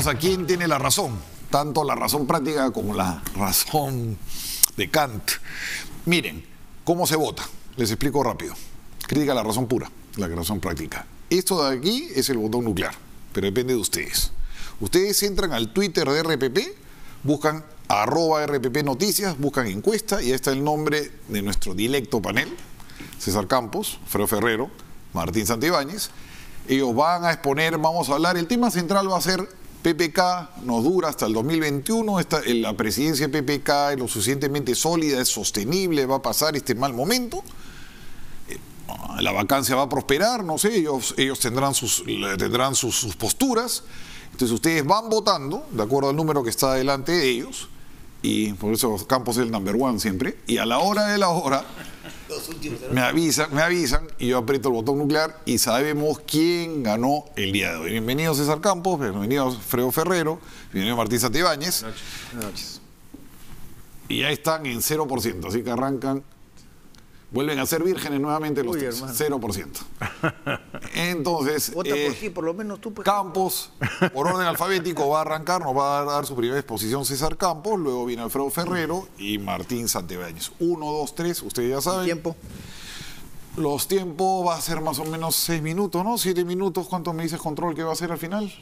Vamos a quién tiene la razón, tanto la razón práctica como la razón de Kant. Miren, ¿cómo se vota? Les explico rápido. Crítica a la razón pura, la razón práctica. Esto de aquí es el botón nuclear, pero depende de ustedes. Ustedes entran al Twitter de RPP, buscan @RPP Noticias, buscan encuesta y ahí está el nombre de nuestro directo panel, César Campos, Freo Ferrero, Martín Santibáñez. Ellos van a exponer, vamos a hablar, el tema central va a ser PPK, nos dura hasta el 2021, la presidencia de PPK es lo suficientemente sólida, es sostenible, va a pasar este mal momento, la vacancia va a prosperar, no sé, ellos tendrán sus posturas. Entonces ustedes van votando de acuerdo al número que está delante de ellos, y por eso Campos es el number one siempre, y a la hora de la hora me avisan y yo aprieto el botón nuclear y sabemos quién ganó el día de hoy. Bienvenido César Campos, bienvenido Freo Ferrero, bienvenido Martín Santibáñez. Buenas noches. Y ya están en 0%, así que arrancan, vuelven a ser vírgenes nuevamente los tres, 0%. Entonces, vota por ti, por lo menos tú. Pues. Campos, por orden alfabético, va a arrancar, nos va a dar su primera exposición César Campos, luego viene Alfredo Ferrero y Martín Santibáñez. 1, 2, 3, ustedes ya saben. ¿Tiempo? Los tiempos va a ser más o menos 6 minutos, ¿no? 7 minutos. ¿Cuánto me dices control que va a ser al final?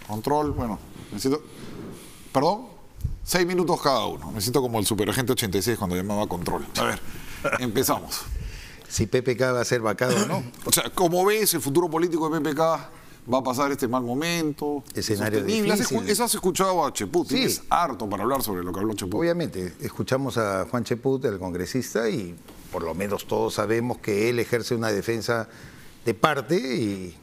Control, bueno, necesito... ¿Perdón? 6 minutos cada uno. Me siento como el superagente 86 cuando llamaba control. A ver, empezamos. Si PPK va a ser vacado o no. O sea, ¿cómo ves el futuro político de PPK? ¿Va a pasar este mal momento? Escenario difícil. ¿Eso has escuchado a Cheput? Sí. Tienes harto para hablar sobre lo que habló Cheput. Obviamente, escuchamos a Juan Cheput, el congresista, y por lo menos todos sabemos que él ejerce una defensa de parte y...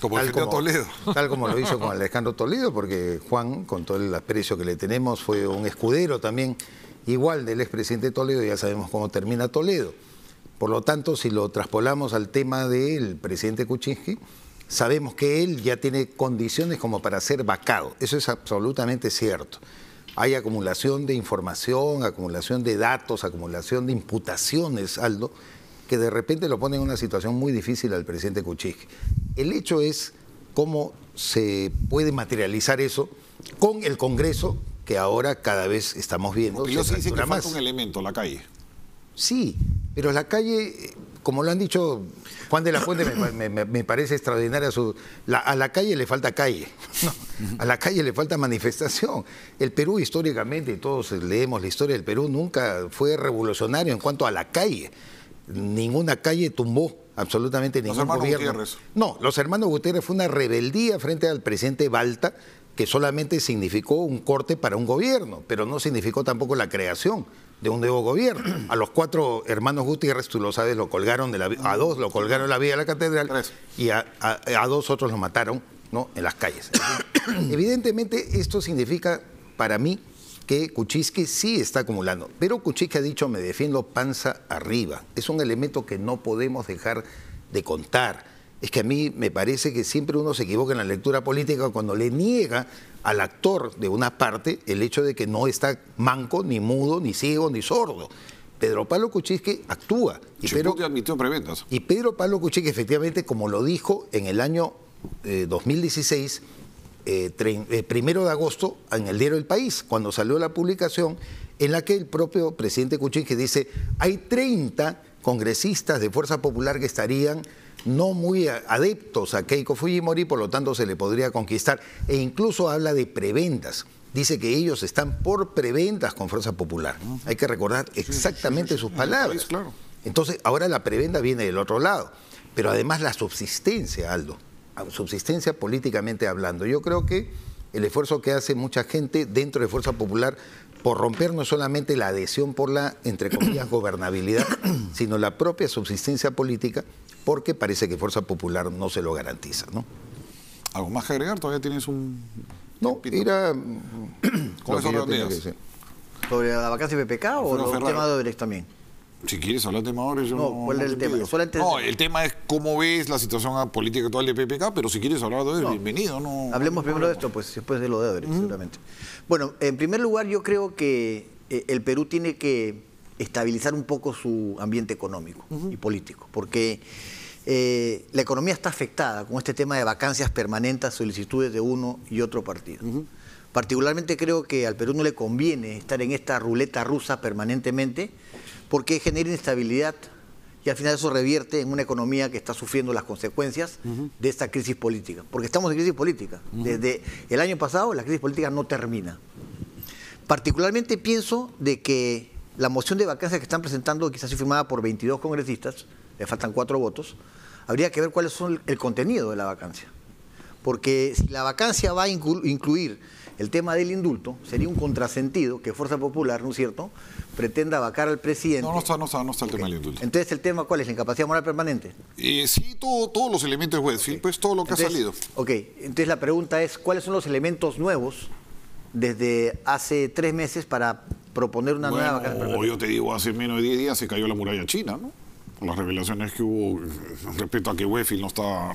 Como defendió a Toledo. Tal como lo hizo con Alejandro Toledo, porque Juan, con todo el aprecio que le tenemos, fue un escudero también, igual del expresidente Toledo, ya sabemos cómo termina Toledo. Por lo tanto, si lo traspolamos al tema del presidente Kuczynski, sabemos que él ya tiene condiciones como para ser vacado. Eso es absolutamente cierto. Hay acumulación de información, acumulación de datos, acumulación de imputaciones, Aldo, que de repente lo pone en una situación muy difícil al presidente Kuczynski. El hecho es cómo se puede materializar eso con el Congreso, que ahora cada vez estamos viendo. Pero se dice que falta un elemento, la calle. Sí, pero la calle, como lo han dicho Juan de la Fuente, me parece extraordinaria. A la calle le falta calle, ¿no? A la calle le falta manifestación. El Perú históricamente, y todos leemos la historia del Perú, nunca fue revolucionario en cuanto a la calle. Ninguna calle tumbó absolutamente ningún gobierno. Gutiérrez. No, los hermanos Gutiérrez fue una rebeldía frente al presidente Balta, que solamente significó un corte para un gobierno, pero no significó tampoco la creación de un nuevo gobierno. A los 4 hermanos Gutiérrez, tú lo sabes, lo colgaron a 2 lo colgaron en la vía de la catedral y a 2 otros lo mataron, ¿no?, en las calles. Evidentemente esto significa para mí que Kuczynski sí está acumulando, pero Kuczynski ha dicho: me defiendo panza arriba. Es un elemento que no podemos dejar de contar. Es que a mí me parece que siempre uno se equivoca en la lectura política cuando le niega al actor de una parte el hecho de que no está manco, ni mudo, ni ciego, ni sordo. Pedro Pablo Kuczynski actúa. Cheput admitió preventas. Y Pedro Pablo Kuczynski, efectivamente, como lo dijo en el año 2016, 1 de agosto, en el diario El País, cuando salió la publicación en la que el propio presidente Kuczynski dice: hay 30 congresistas de Fuerza Popular que estarían no muy adeptos a Keiko Fujimori, por lo tanto se le podría conquistar, e incluso habla de prebendas. Dice que ellos están por prebendas con Fuerza Popular. Hay que recordar exactamente sus palabras. Claro. Entonces, ahora la prebenda viene del otro lado, pero además la subsistencia, Aldo, subsistencia políticamente hablando. Yo creo que el esfuerzo que hace mucha gente dentro de Fuerza Popular por romper no solamente la adhesión por la, entre comillas, gobernabilidad, sino la propia subsistencia política, porque parece que Fuerza Popular no se lo garantiza, ¿no? ¿Algo más que agregar? ¿Todavía tienes un...? No, era... ¿Con eso redondeas? ¿Sobre la vacancia de PPK o el tema de Odebrecht también? Si quieres hablar de tema ahora, yo no... ¿Cuál es el tema? No, el tema es cómo ves la situación política actual de PPK, pero si quieres hablar de Odebrecht, bienvenido. No, hablemos primero de esto, pues después de lo de Odebrecht, seguramente. Bueno, en primer lugar, yo creo que el Perú tiene que estabilizar un poco su ambiente económico y político, porque la economía está afectada con este tema de vacancias permanentes, solicitudes de uno y otro partido. Particularmente creo que al Perú no le conviene estar en esta ruleta rusa permanentemente porque genera inestabilidad y al final eso revierte en una economía que está sufriendo las consecuencias de esta crisis política. Porque estamos en crisis política. Desde el año pasado la crisis política no termina. Particularmente pienso de que la moción de vacancia que están presentando, quizás firmada por 22 congresistas, le faltan 4 votos, habría que ver cuáles son el contenido de la vacancia. Porque si la vacancia va a incluir el tema del indulto, sería un contrasentido que Fuerza Popular, ¿no es cierto?, pretenda vacar al presidente. No está el tema del indulto. Entonces, ¿el tema cuál es? ¿La incapacidad moral permanente? Sí, todos los elementos de Westfield, pues todo lo que ha salido. Ok, entonces la pregunta es, ¿cuáles son los elementos nuevos desde hace 3 meses para proponer una nueva vacancia permanente? Yo te digo, hace menos de 10 días se cayó la muralla china, ¿no? Las revelaciones que hubo respecto a que Westfield no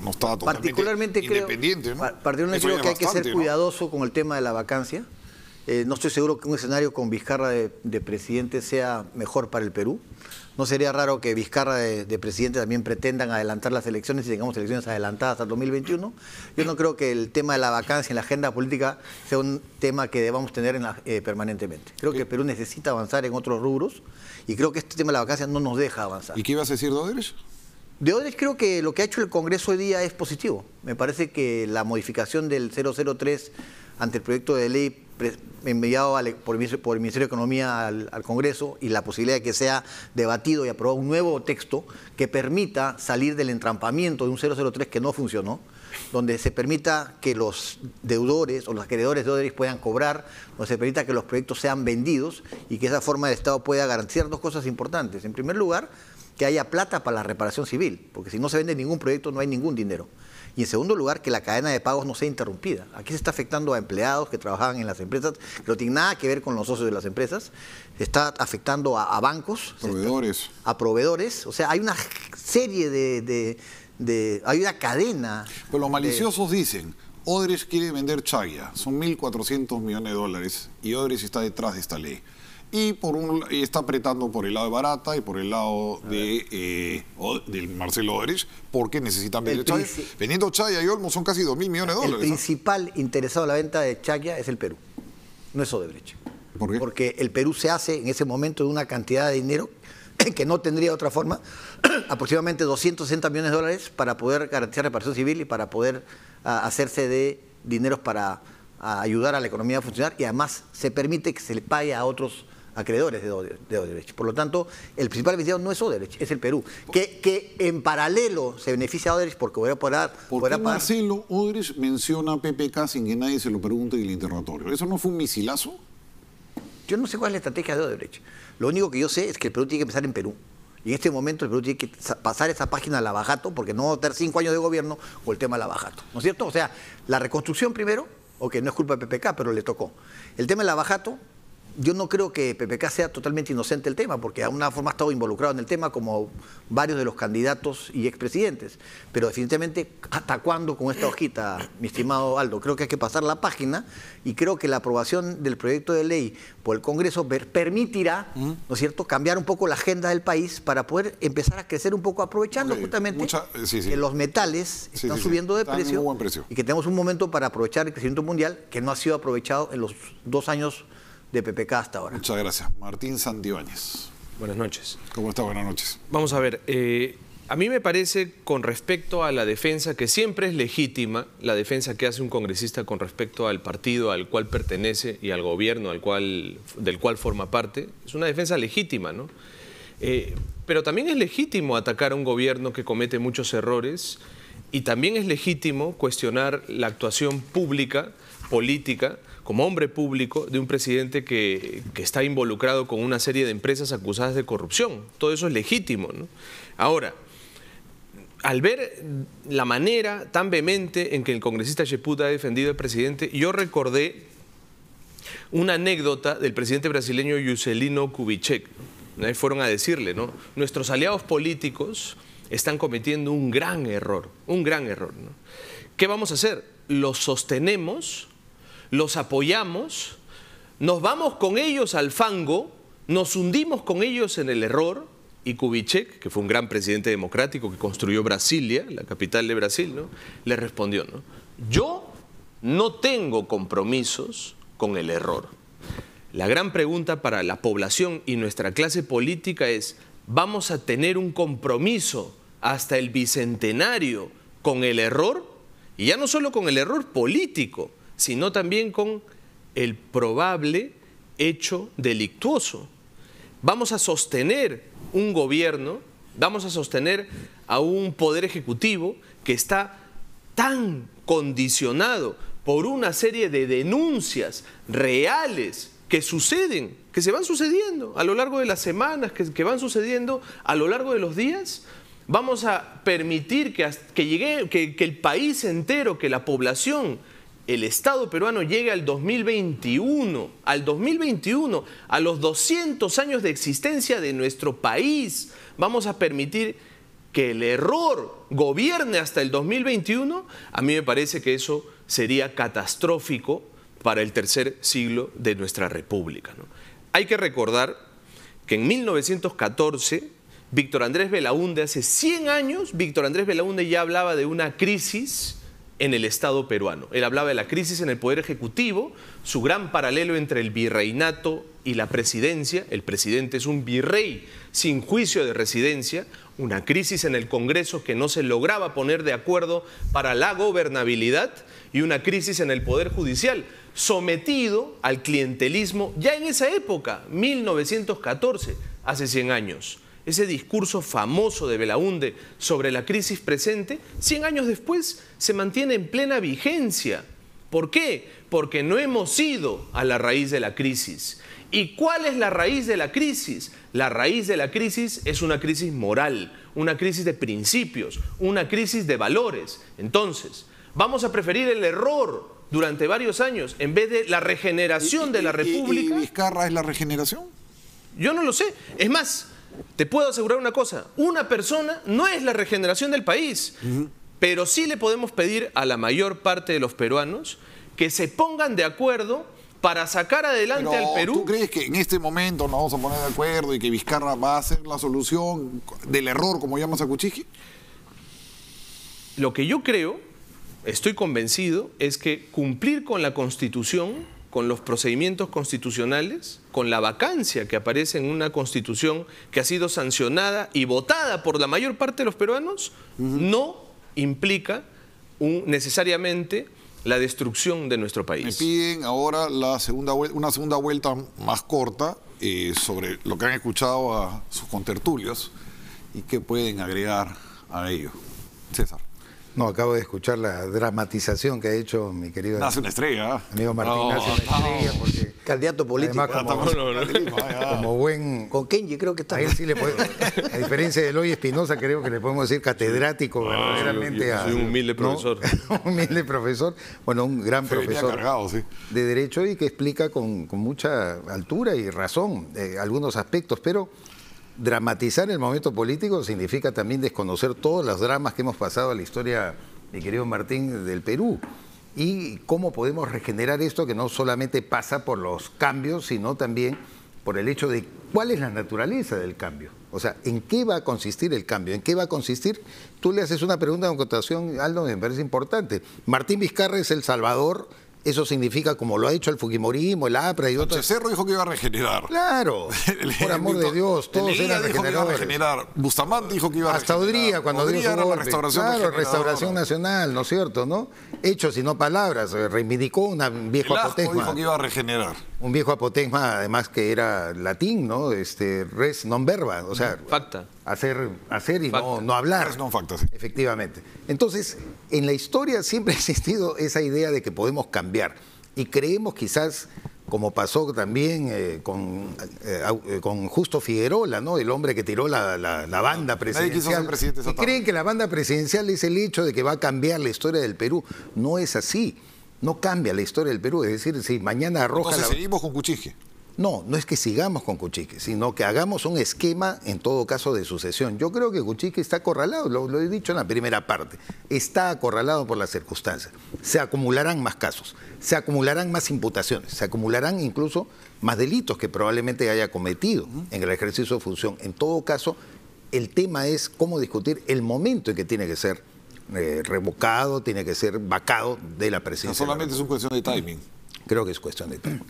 estaba totalmente independiente, ¿no? Particularmente creo que hay que ser cuidadoso con el tema de la vacancia. No estoy seguro que un escenario con Vizcarra de presidente sea mejor para el Perú. No sería raro que Vizcarra de presidente también pretendan adelantar las elecciones y tengamos elecciones adelantadas hasta el 2021. Yo no creo que el tema de la vacancia en la agenda política sea un tema que debamos tener permanentemente. Creo que el Perú necesita avanzar en otros rubros y creo que este tema de la vacancia no nos deja avanzar. ¿Y qué ibas a decir de Odebrecht? De Odebrecht creo que lo que ha hecho el Congreso hoy día es positivo. Me parece que la modificación del 003 ante el proyecto de ley enviado por el Ministerio de Economía al Congreso y la posibilidad de que sea debatido y aprobado un nuevo texto que permita salir del entrampamiento de un 003 que no funcionó, donde se permita que los deudores o los acreedores de Odebrecht puedan cobrar, donde se permita que los proyectos sean vendidos y que esa forma el Estado pueda garantizar 2 cosas importantes. En primer lugar, que haya plata para la reparación civil, porque si no se vende ningún proyecto no hay ningún dinero. Y en segundo lugar, que la cadena de pagos no sea interrumpida. Aquí se está afectando a empleados que trabajaban en las empresas, que no tienen nada que ver con los socios de las empresas. Se está afectando a bancos. Proveedores. A proveedores. O sea, hay una serie hay una cadena. Pero los maliciosos dicen, Odebrecht quiere vender Chaya, son 1.400 millones de dólares, y Odebrecht está detrás de esta ley. Y está apretando por el lado de Barata y por el lado de Marcelo Odebrecht, porque necesitan vender Chaya. Vendiendo Chaya y Olmos son casi 2.000 millones de dólares. El principal interesado en la venta de Chaya es el Perú, no es Odebrecht. ¿Por qué? Porque el Perú se hace en ese momento de una cantidad de dinero que no tendría otra forma, aproximadamente 260 millones de dólares para poder garantizar reparación civil y para poder hacerse de dineros para ayudar a la economía a funcionar, y además se permite que se le pague a otros acreedores de Odebrecht. Por lo tanto, el principal beneficiado no es Odebrecht, es el Perú, que en paralelo se beneficia a Odebrecht porque voy a pagar. ¿Por qué Marcelo Odebrecht menciona a PPK sin que nadie se lo pregunte en el interrogatorio? ¿Eso no fue un misilazo? Yo no sé cuál es la estrategia de Odebrecht. Lo único que yo sé es que el Perú tiene que empezar en Perú. Y en este momento el Perú tiene que pasar esa página a Lavajato, porque no va a tener 5 años de gobierno con el tema de Lavajato, ¿no es cierto? O sea, la reconstrucción primero, no es culpa de PPK, pero le tocó. El tema de Lavajato, yo no creo que PPK sea totalmente inocente del tema, porque de alguna forma ha estado involucrado en el tema como varios de los candidatos y expresidentes. Pero definitivamente, ¿hasta cuándo con esta hojita, mi estimado Aldo? Creo que hay que pasar la página y creo que la aprobación del proyecto de ley por el Congreso permitirá, ¿no es cierto?, cambiar un poco la agenda del país para poder empezar a crecer un poco, aprovechando justamente que los metales están subiendo de precio, y que tenemos un momento para aprovechar el crecimiento mundial que no ha sido aprovechado en los 2 años de PPK hasta ahora. Muchas gracias. Martín Santibáñez. Buenas noches. ¿Cómo está? Buenas noches. Vamos a ver, a mí me parece, con respecto a la defensa, que siempre es legítima, la defensa que hace un congresista con respecto al partido al cual pertenece y al gobierno del cual forma parte, es una defensa legítima, ¿no? Pero también es legítimo atacar a un gobierno que comete muchos errores, y también es legítimo cuestionar la actuación pública, política, como hombre público, de un presidente que está involucrado con una serie de empresas acusadas de corrupción. Todo eso es legítimo, ¿no? Ahora, al ver la manera tan vehemente en que el congresista Cheput ha defendido al presidente, yo recordé una anécdota del presidente brasileño Juscelino Kubitschek. Ahí fueron a decirle, ¿no?, nuestros aliados políticos están cometiendo un gran error, ¿no? ¿Qué vamos a hacer? Los sostenemos, los apoyamos, nos vamos con ellos al fango, nos hundimos con ellos en el error Y Kubitschek, que fue un gran presidente democrático que construyó Brasilia, la capital de Brasil, ¿no?, le respondió, ¿no?: yo no tengo compromisos con el error. La gran pregunta para la población y nuestra clase política es: ¿vamos a tener un compromiso hasta el bicentenario con el error? Y ya no solo con el error político, sino también con el probable hecho delictuoso. Vamos a sostener un gobierno, vamos a sostener a un poder ejecutivo que está tan condicionado por una serie de denuncias reales que suceden, que se van sucediendo a lo largo de las semanas, que van sucediendo a lo largo de los días. Vamos a permitir que el país entero, que la población, el Estado peruano llegue al 2021, a los 200 años de existencia de nuestro país. Vamos a permitir que el error gobierne hasta el 2021. A mí me parece que eso sería catastrófico para el tercer siglo de nuestra república, ¿no? Hay que recordar que en 1914, Víctor Andrés Belaúnde, hace 100 años, Víctor Andrés Belaúnde ya hablaba de una crisis en el Estado peruano. Él hablaba de la crisis en el Poder Ejecutivo, su gran paralelo entre el virreinato y la presidencia. El presidente es un virrey sin juicio de residencia, una crisis en el Congreso que no se lograba poner de acuerdo para la gobernabilidad y una crisis en el Poder Judicial, sometido al clientelismo ya en esa época, 1914, hace 100 años. Ese discurso famoso de Belaúnde sobre la crisis presente, 100 años después, se mantiene en plena vigencia. ¿Por qué? Porque no hemos ido a la raíz de la crisis. ¿Y cuál es la raíz de la crisis? La raíz de la crisis es una crisis moral, una crisis de principios, una crisis de valores. Entonces, vamos a preferir el error durante varios años en vez de la regeneración de la República. ¿Y Vizcarra es la regeneración? Yo no lo sé. Es más, te puedo asegurar una cosa: una persona no es la regeneración del país, pero sí le podemos pedir a la mayor parte de los peruanos que se pongan de acuerdo para sacar adelante al Perú. ¿Tú crees que en este momento nos vamos a poner de acuerdo y que Vizcarra va a ser la solución del error, como llamas a Kuczynski? Lo que yo creo, estoy convencido, es que cumplir con la Constitución, con los procedimientos constitucionales, con la vacancia que aparece en una Constitución que ha sido sancionada y votada por la mayor parte de los peruanos, no implica necesariamente la destrucción de nuestro país. Me piden ahora una segunda vuelta más corta sobre lo que han escuchado a sus contertulios y qué pueden agregar a ello. César. No, acabo de escuchar la dramatización que ha hecho mi querido Nace una estrella. amigo Martín. Nace una estrella porque Candidato político. además como buen... Con Kenji creo que está. A él sí le puede, a diferencia de Eloy Espinosa, creo que le podemos decir catedrático verdaderamente. Yo soy un humilde profesor. Un humilde profesor, bueno, un gran profesor cargado, sí, de Derecho y que explica con mucha altura y razón algunos aspectos, pero dramatizar el momento político significa también desconocer todos los dramas que hemos pasado en la historia, mi querido Martín, del Perú. Y cómo podemos regenerar esto que no solamente pasa por los cambios, sino también por el hecho de cuál es la naturaleza del cambio. O sea, ¿en qué va a consistir el cambio? ¿En qué va a consistir? Tú le haces una pregunta con cotación, Aldo, me parece importante. Martín Vizcarra es el salvador. Eso significa, como lo ha hecho el Fujimorismo, el APRA y otros. Cerro dijo que iba a regenerar. Claro, por amor de Dios, todos eran regeneradores. Bustamante dijo que iba a regenerar. Hasta Odría, cuando dio su era golpe. la restauración. Claro, restauración nacional, ¿no es cierto? ¿No? Hechos y no palabras. Reivindicó un viejo apotegma. Dijo que iba a regenerar. Un viejo apotegma, además que era latín, ¿no? Res non verba, o sea, Facta. hacer y Facta. no hablar. Res non facta, sí. Efectivamente. Entonces, en la historia siempre ha existido esa idea de que podemos cambiar. Y creemos quizás, como pasó también con Justo Figueroa, ¿no? El hombre que tiró la banda presidencial. Nadie quiso ser presidente esa y creen que la banda presidencial es el hecho de que va a cambiar la historia del Perú. No es así. No cambia la historia del Perú. Es decir, si mañana arroja Entonces seguimos con Kuczynski. No, no es que sigamos con Kuczynski, sino que hagamos un esquema, en todo caso, de sucesión. Yo creo que Kuczynski está acorralado, lo he dicho en la primera parte, está acorralado por las circunstancias. Se acumularán más casos, se acumularán más imputaciones, se acumularán incluso más delitos que probablemente haya cometido en el ejercicio de función. En todo caso, el tema es cómo discutir el momento en que tiene que ser revocado, tiene que ser vacado de la presidencia. Solamente es una cuestión de timing. Creo que es cuestión de timing.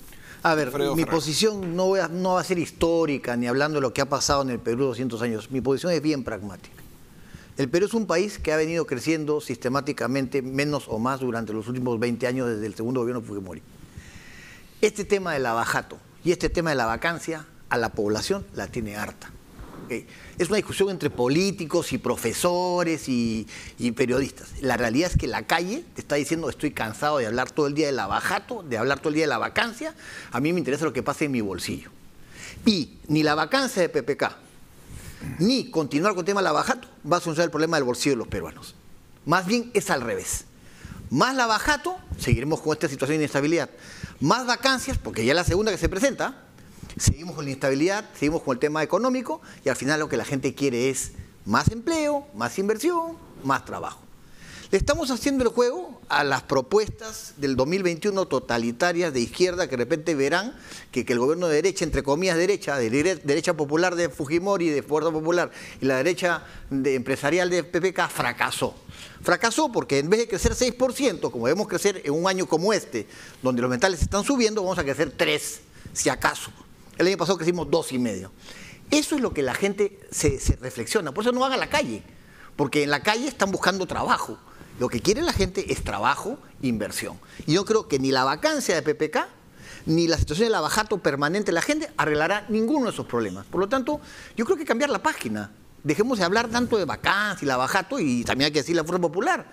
A ver, Alfredo mi Ferrer. posición no va a ser histórica ni hablando de lo que ha pasado en el Perú 200 años. Mi posición es bien pragmática. El Perú es un país que ha venido creciendo sistemáticamente menos o más durante los últimos 20 años desde el segundo gobierno de Fujimori. Este tema del abajato y este tema de la vacancia a la población la tiene harta. ¿Okay? Es una discusión entre políticos y profesores y periodistas. La realidad es que la calle te está diciendo estoy cansado de hablar todo el día del abajato, de hablar todo el día de la vacancia. A mí me interesa lo que pasa en mi bolsillo. Y ni la vacancia de PPK, ni continuar con el tema del abajato va a solucionar el problema del bolsillo de los peruanos. Más bien es al revés. Más la abajato, seguiremos con esta situación de inestabilidad. Más vacancias, porque ya es la segunda que se presenta, seguimos con la inestabilidad, seguimos con el tema económico y al final lo que la gente quiere es más empleo, más inversión, más trabajo. Le estamos haciendo el juego a las propuestas del 2021 totalitarias de izquierda que de repente verán que el gobierno de derecha, entre comillas derecha, de derecha popular de Fujimori, de Fuerza Popular, y la derecha empresarial de PPK fracasó. Fracasó porque en vez de crecer 6%, como debemos crecer en un año como este, donde los mentales están subiendo, vamos a crecer 3%, si acaso. El año pasado crecimos 2,5%. Eso es lo que la gente se reflexiona. Por eso no van a la calle, porque en la calle están buscando trabajo. Lo que quiere la gente es trabajo, inversión. Y yo creo que ni la vacancia de PPK, ni la situación del abajato permanente de la gente arreglará ninguno de esos problemas. Por lo tanto, yo creo que cambiar la página. Dejemos de hablar tanto de vacancia y la abajato, y también hay que decir la Fuerza Popular.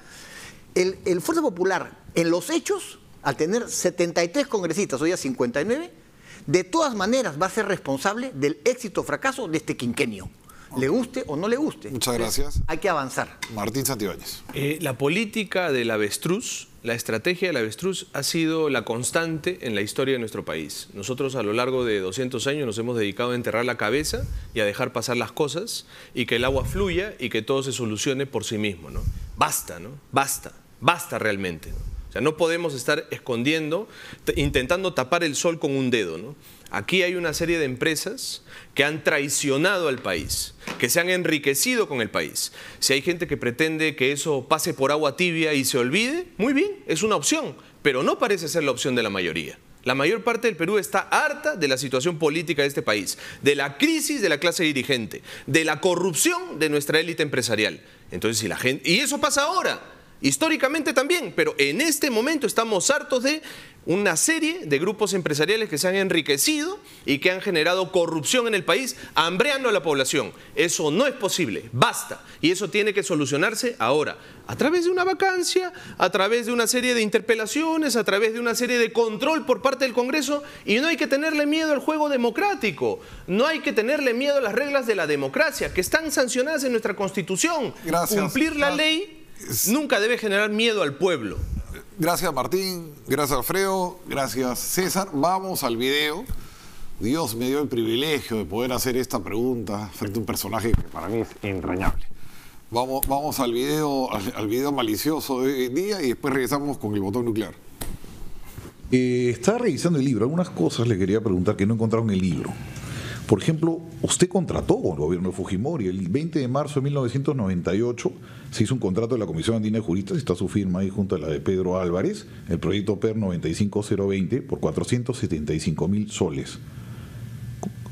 El Fuerza Popular, en los hechos, al tener 73 congresistas, hoy ya 59, de todas maneras va a ser responsable del éxito o fracaso de este quinquenio. Le guste o no le guste. Muchas gracias. Hay que avanzar. Martín Santibáñez. La política del avestruz, la estrategia del avestruz ha sido la constante en la historia de nuestro país. Nosotros a lo largo de 200 años nos hemos dedicado a enterrar la cabeza y a dejar pasar las cosas y que el agua fluya y que todo se solucione por sí mismo, ¿no? Basta, ¿no? Basta realmente, ¿no? O sea, no podemos estar escondiendo, intentando tapar el sol con un dedo, ¿no? Aquí hay una serie de empresas que han traicionado al país, que se han enriquecido con el país. Si hay gente que pretende que eso pase por agua tibia y se olvide, muy bien, es una opción, pero no parece ser la opción de la mayoría. La mayor parte del Perú está harta de la situación política de este país, de la crisis de la clase dirigente, de la corrupción de nuestra élite empresarial. Entonces, si la gente... Y eso pasa ahora. Históricamente también, pero en este momento estamos hartos de una serie de grupos empresariales que se han enriquecido y que han generado corrupción en el país, hambreando a la población. Eso no es posible, basta. Y eso tiene que solucionarse ahora, a través de una vacancia, a través de una serie de interpelaciones, a través de una serie de control por parte del Congreso. Y no hay que tenerle miedo al juego democrático, no hay que tenerle miedo a las reglas de la democracia, que están sancionadas en nuestra Constitución. Gracias. Cumplir la ley nunca debe generar miedo al pueblo. Gracias Martín, gracias Alfredo, gracias César. Vamos al video. Dios me dio el privilegio de poder hacer esta pregunta frente a un personaje que para mí es entrañable. Vamos al video malicioso de hoy en día y después regresamos con el botón nuclear. Estaba revisando el libro, algunas cosas le quería preguntar que no encontraron en el libro. Por ejemplo, usted contrató con el gobierno de Fujimori. El 20 de marzo de 1998 se hizo un contrato de la Comisión Andina de Juristas, está su firma ahí junto a la de Pedro Álvarez, el proyecto PER 95020, por 475.000 soles.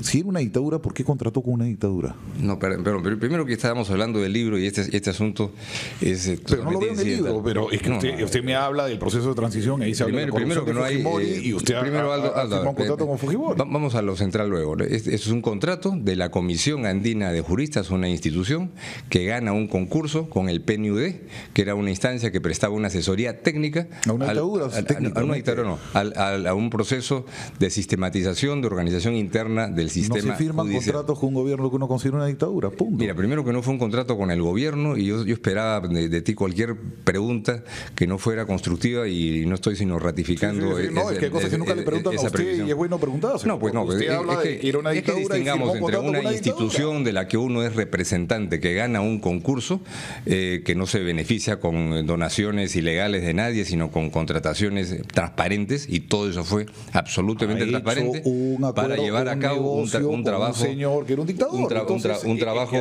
Si era una dictadura, ¿por qué contrató con una dictadura? No, pero primero que estábamos hablando del libro y este asunto es pero no lo veo en el libro, pero es que no, usted me habla del proceso de transición, ahí se habla de la corrupción de Fujimori y usted firmó un contrato con Fujimori. Vamos a lo central luego. Es un contrato de la Comisión Andina de Juristas, una institución que gana un concurso con el PNUD, que era una instancia que prestaba una asesoría técnica a una dictadura, a un proceso de sistematización, de organización interna del sistema. No se firman contratos con un gobierno que uno considera una dictadura, punto. Mira, primero que no fue un contrato con el gobierno y yo esperaba de ti cualquier pregunta que no fuera constructiva y no estoy sino ratificando. Sí. No, es que hay cosas que nunca le preguntan a usted previsión. Y es bueno preguntarse. No, pues no, usted habla de que era una dictadura distingamos entre una institución de la que uno es representante que gana un concurso que no se beneficia con donaciones ilegales de nadie, sino con contrataciones transparentes y todo eso fue absolutamente transparente para llevar a cabo socio, un trabajo, un señor que era un dictador. un trabajo.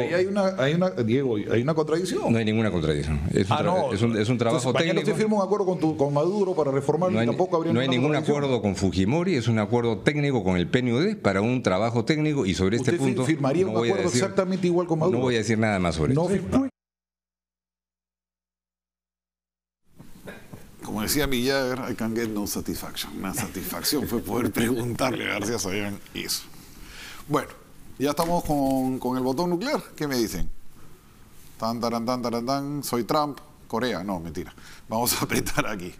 Diego, hay una contradicción. No hay ninguna contradicción. Es un trabajo Entonces, mañana técnico. usted firma un acuerdo con Maduro para reformarlo y tampoco habría no hay ningún contradicción. acuerdo con Fujimori, es un acuerdo técnico con el PNUD para un trabajo técnico y sobre este ¿Usted punto firmaría no un voy a acuerdo decir, exactamente igual con Maduro? no voy a decir nada más sobre No esto. firma. Como decía Mick Jagger, I can get no satisfaction. Una satisfacción fue poder preguntarle a García Sayán eso. Bueno, ya estamos con el botón nuclear. ¿Qué me dicen? Tan, taran, tan, taran, tan. Soy Trump. Corea. No, mentira. Vamos a apretar aquí.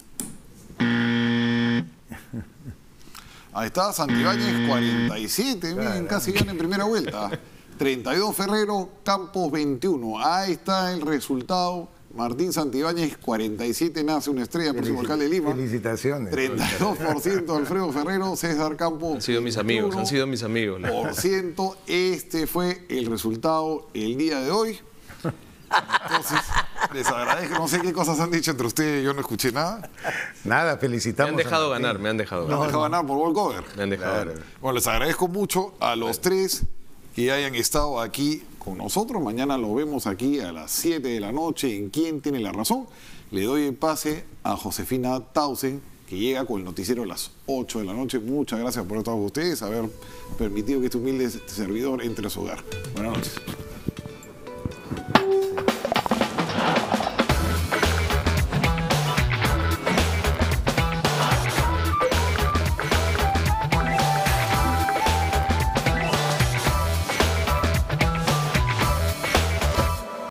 Ahí está, Santibáñez 47. Miren, casi gana en primera vuelta. 32 Ferrero, Campos 21. Ahí está el resultado. Martín Santibáñez 47, nace una estrella, próximo alcalde de Lima. Felicitaciones. 32% Alfredo Ferrero, César Campos. Han sido mis amigos, han sido mis amigos. Por ciento. Este fue el resultado el día de hoy. Entonces, les agradezco. No sé qué cosas han dicho entre ustedes, yo no escuché nada. Nada, Me felicitamos. han dejado a Martín. ganar, me han dejado Me han ganar. dejado ganar por walkover. Me han dejado ganar. Bueno, les agradezco mucho a los tres que hayan estado aquí con nosotros. Mañana lo vemos aquí a las 7 de la noche en ¿Quién tiene la razón? Le doy el pase a Josefina Tausen, que llega con el noticiero a las 8 de la noche. Muchas gracias por estar con ustedes, haber permitido que este humilde servidor entre a su hogar. Buenas noches.